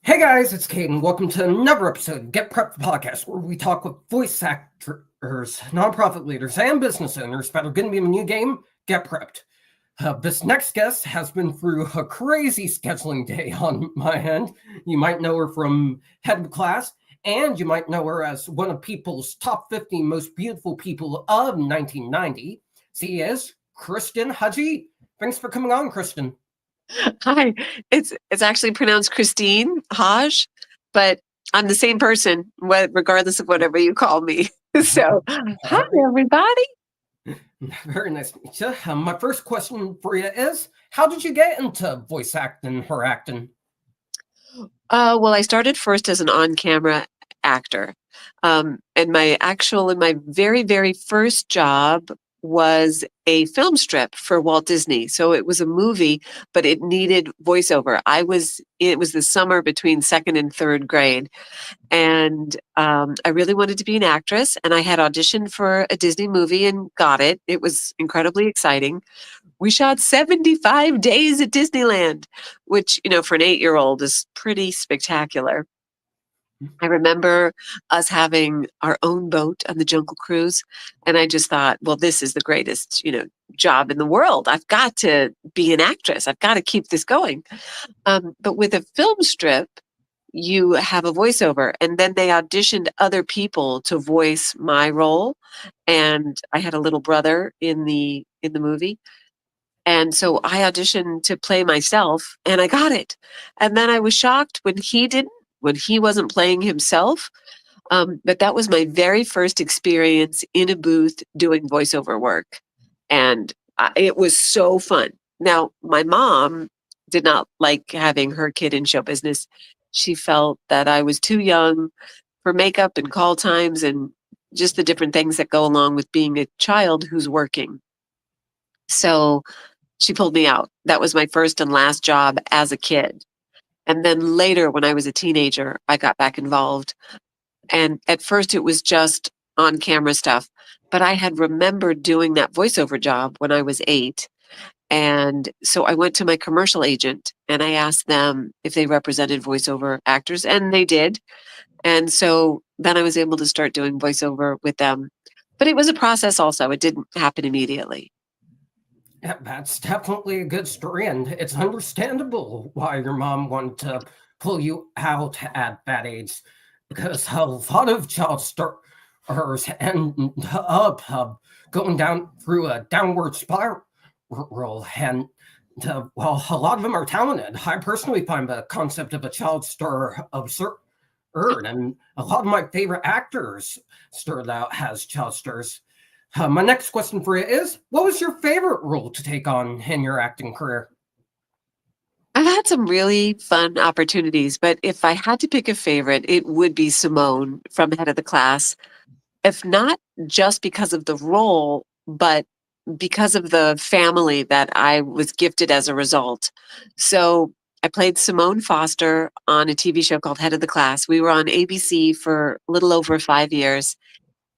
Hey guys, it's Caden. Welcome to another episode of Get Prepped Podcast, where we talk with voice actors, nonprofit leaders, and business owners that are going to be in the new game, Get Prepped. This next guest has been through a crazy scheduling day on my end. You might know her from Head of Class, and you might know her as one of People's top 50 most beautiful people of 1990. She is Khrystyne Haje. Thanks for coming on, Khrystyne. Hi, it's actually pronounced Khrystyne Haje, but I'm the same person, regardless of whatever you call me. So, hi everybody. Very nice to meet you. My first question for you is, how did you get into voice acting or acting? Well, I started first as an on-camera actor, and my very, very first job was a film strip for Walt Disney. So it was a movie, but it needed voiceover. It was the summer between second and third grade, and I really wanted to be an actress, and I had auditioned for a Disney movie and got it. It was incredibly exciting. We shot 75 days at Disneyland, which, for an 8-year-old is pretty spectacular. I remember us having our own boat on the Jungle Cruise, and I just thought, well, this is the greatest, job in the world. I've got to be an actress. I've got to keep this going. But with a film strip, you have a voiceover, and then they auditioned other people to voice my role. And I had a little brother in the movie. And so I auditioned to play myself, and I got it. And then I was shocked when he wasn't playing himself. But that was my very first experience in a booth doing voiceover work. And it was so fun. Now, my mom did not like having her kid in show business. She felt that I was too young for makeup and call times and just the different things that go along with being a child who's working. So she pulled me out. That was my first and last job as a kid. And then later, when I was a teenager, I got back involved. And at first, it was just on camera stuff. But I had remembered doing that voiceover job when I was 8. And so I went to my commercial agent and I asked them if they represented voiceover actors, and they did. And so then I was able to start doing voiceover with them. But it was a process also. It didn't happen immediately. Yeah, that's definitely a good story, and it's understandable why your mom wanted to pull you out at that age, because a lot of child stars end up going down through a downward spiral, and well, a lot of them are talented. I personally find the concept of a child star absurd, and a lot of my favorite actors started out as child stars. My next question for you is, what was your favorite role to take on in your acting career? I've had some really fun opportunities, but if I had to pick a favorite, it would be Simone from Head of the Class. If not just because of the role, but because of the family that I was gifted as a result. So I played Simone Foster on a TV show called Head of the Class. We were on ABC for a little over 5 years,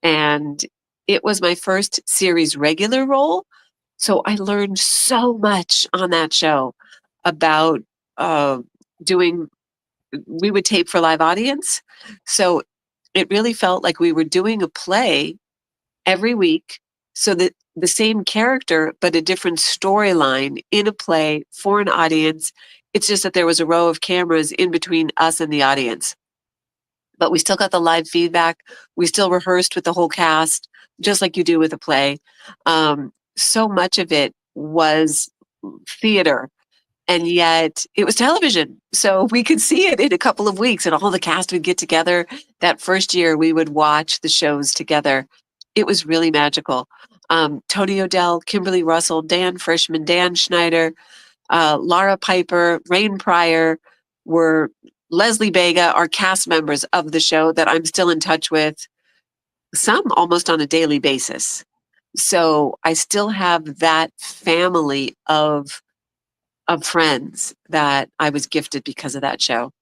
and it was my first series regular role. So I learned so much on that show about uh, doing, we would tape for live audience. So it really felt like we were doing a play every week, so that the same character, but a different storyline in a play for an audience. It's just that there was a row of cameras in between us and the audience. But we still got the live feedback. We still rehearsed with the whole cast, just like you do with a play. So much of it was theater, and yet it was television. So we could see it in a couple of weeks, and all the cast would get together. That first year, we would watch the shows together. It was really magical. Tony O'Dell, Kimberly Russell, Dan Frischman, Dan Schneider, Lara Piper, Rain Pryor were Leslie Bega are cast members of the show that I'm still in touch with, some almost on a daily basis. So I still have that family of friends that I was gifted because of that show.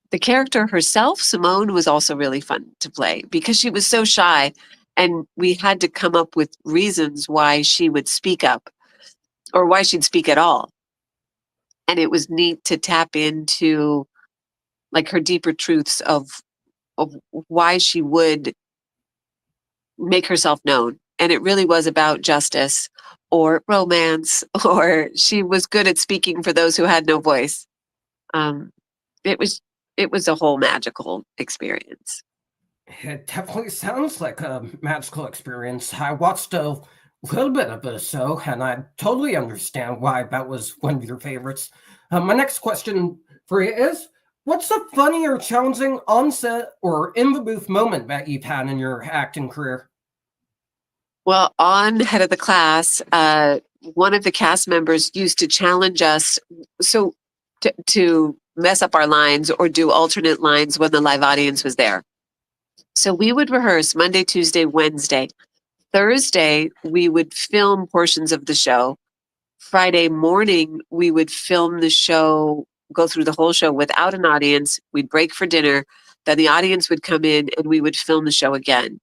The character herself, Simone, was also really fun to play because she was so shy, and we had to come up with reasons why she would speak up or why she'd speak at all. And it was neat to tap into like her deeper truths of why she would make herself known. And it really was about justice or romance, or she was good at speaking for those who had no voice. Um, it was it was a whole magical experience. It definitely sounds like a magical experience. I watched a little bit of the show, and I totally understand why that was one of your favorites. My next question for you is: what's a funny or challenging on-set or in the booth moment that you've had in your acting career? Well, on Head of the Class, one of the cast members used to challenge us so to mess up our lines or do alternate lines when the live audience was there. So we would rehearse Monday, Tuesday, Wednesday. Thursday, we would film portions of the show. Friday morning, we would film the show, go through the whole show without an audience. We'd break for dinner. Then the audience would come in and we would film the show again.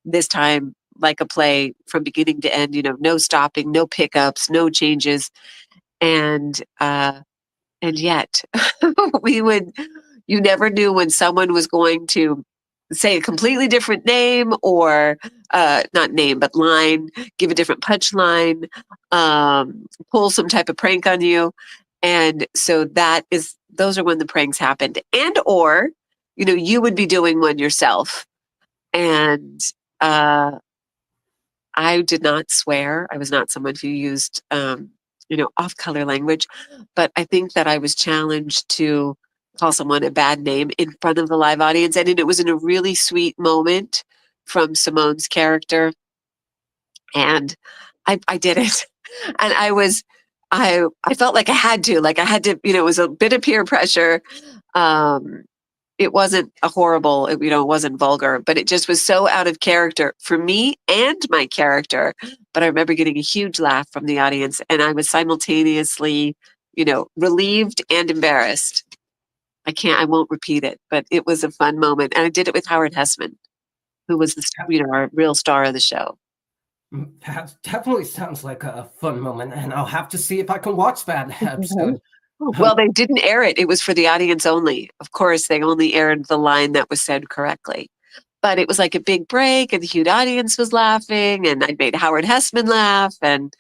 This time, like a play from beginning to end, no stopping, no pickups, no changes. And yet we would, you never knew when someone was going to say a completely different name or not name, but line, give a different punchline, pull some type of prank on you. And so those are when the pranks happened. And, or, you would be doing one yourself. And uh, I did not swear. I was not someone who used, off-color language, but I think that I was challenged to call someone a bad name in front of the live audience, and it was in a really sweet moment from Simone's character, and I did it, and I felt like I had to, it was a bit of peer pressure. It wasn't a horrible, it wasn't vulgar, but it just was so out of character for me and my character. But I remember getting a huge laugh from the audience, and I was simultaneously, relieved and embarrassed. I won't repeat it, but it was a fun moment. And I did it with Howard Hessman, who was our real star of the show. That definitely sounds like a fun moment, and I'll have to see if I can watch that episode. Well, they didn't air it. It was for the audience only. Of course, they only aired the line that was said correctly. But it was like a big break, and the huge audience was laughing, and I made Howard Hessman laugh, and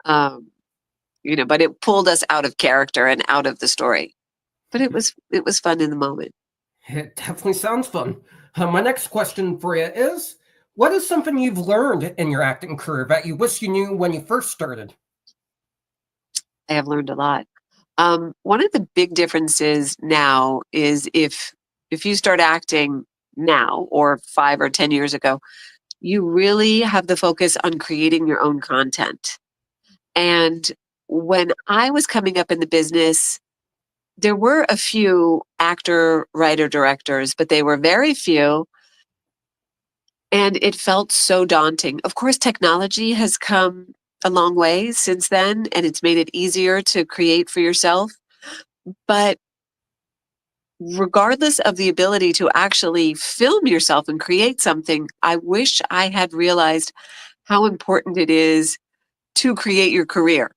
but it pulled us out of character and out of the story. But it was fun in the moment. It definitely sounds fun. My next question for you is: what is something you've learned in your acting career that you wish you knew when you first started? I have learned a lot. One of the big differences now is if you start acting now or 5 or 10 years ago, you really have the focus on creating your own content. And when I was coming up in the business, there were a few actor, writer, directors, but they were very few. And it felt so daunting. Of course, technology has come a long way since then, and it's made it easier to create for yourself. But regardless of the ability to actually film yourself and create something, I wish I had realized how important it is to create your career.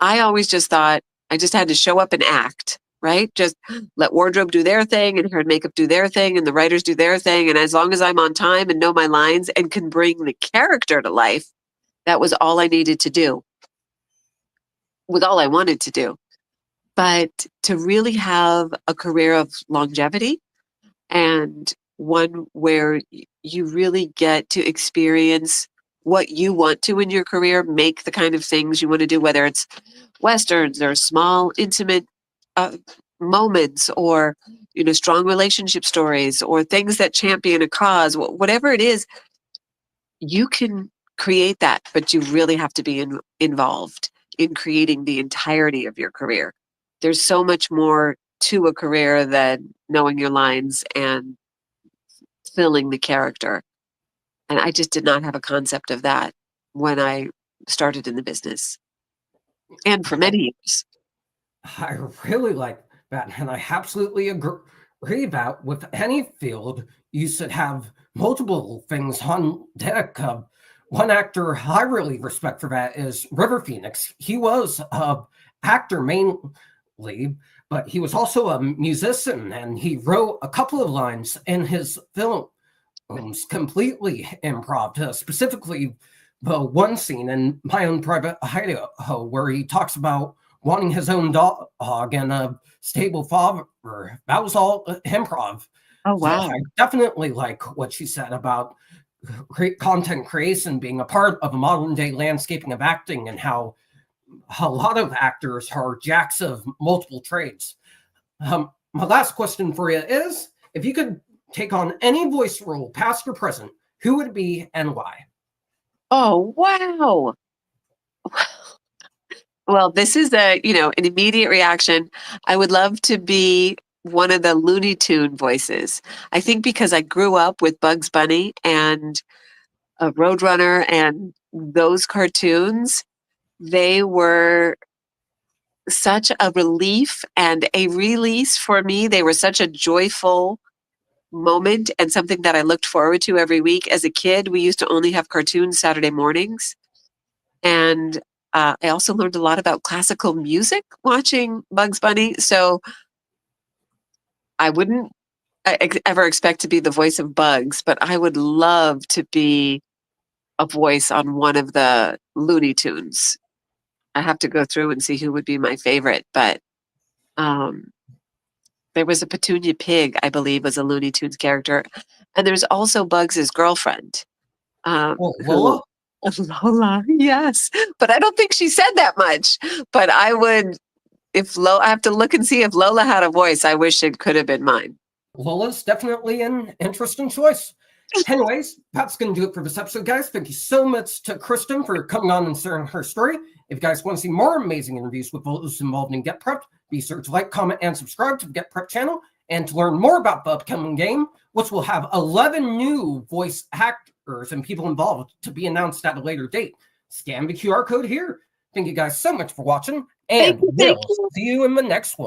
I always just thought I just had to show up and act, right? Just let wardrobe do their thing and hair and makeup do their thing and the writers do their thing. And as long as I'm on time and know my lines and can bring the character to life, that was all I needed to do, was all I wanted to do. But to really have a career of longevity and one where you really get to experience what you want to in your career, make the kind of things you want to do, whether it's Westerns or small, intimate moments or, strong relationship stories or things that champion a cause, whatever it is, you can create that, but you really have to be involved in creating the entirety of your career. There's so much more to a career than knowing your lines and filling the character. And I just did not have a concept of that when I started in the business, and for many years. I really like that, and I absolutely agree that with any field, you should have multiple things on deck. One actor I really respect for that is River Phoenix. He was an actor mainly, but he was also a musician, and he wrote a couple of lines in his films completely improv, specifically the one scene in My Own Private Idaho where he talks about wanting his own dog and a stable father. That was all improv. Oh, So wow. I definitely like what she said about content creation being a part of a modern day landscaping of acting, and how a lot of actors are jacks of multiple trades. My last question for you is, if you could take on any voice role, past or present, who would it be and why? Oh, wow. Well, this is an immediate reaction. I would love to be one of the Looney Tune voices. I think because I grew up with Bugs Bunny and Roadrunner and those cartoons, they were such a relief and a release for me. They were such a joyful moment and something that I looked forward to every week. As a kid, we used to only have cartoons Saturday mornings. And I also learned a lot about classical music watching Bugs Bunny. So I wouldn't ever expect to be the voice of Bugs, but I would love to be a voice on one of the Looney Tunes. I have to go through and see who would be my favorite, but um, there was a Petunia Pig, I believe, was a Looney Tunes character, and there's also Bugs's girlfriend, Well, who Lola? Lola, yes, but I don't think she said that much. But I would, if I have to look and see if Lola had a voice. I wish it could have been mine. Lola's definitely an interesting choice. Anyways, that's going to do it for this episode, guys. Thank you so much to Kristen for coming on and sharing her story. If you guys want to see more amazing interviews with those involved in Get Prepped, be sure to like, comment, and subscribe to the Get Prepped channel. And to learn more about the upcoming game, which will have 11 new voice actors and people involved to be announced at a later date, scan the QR code here. Thank you guys so much for watching, Thank and you. Thank we'll you. see you in the next one.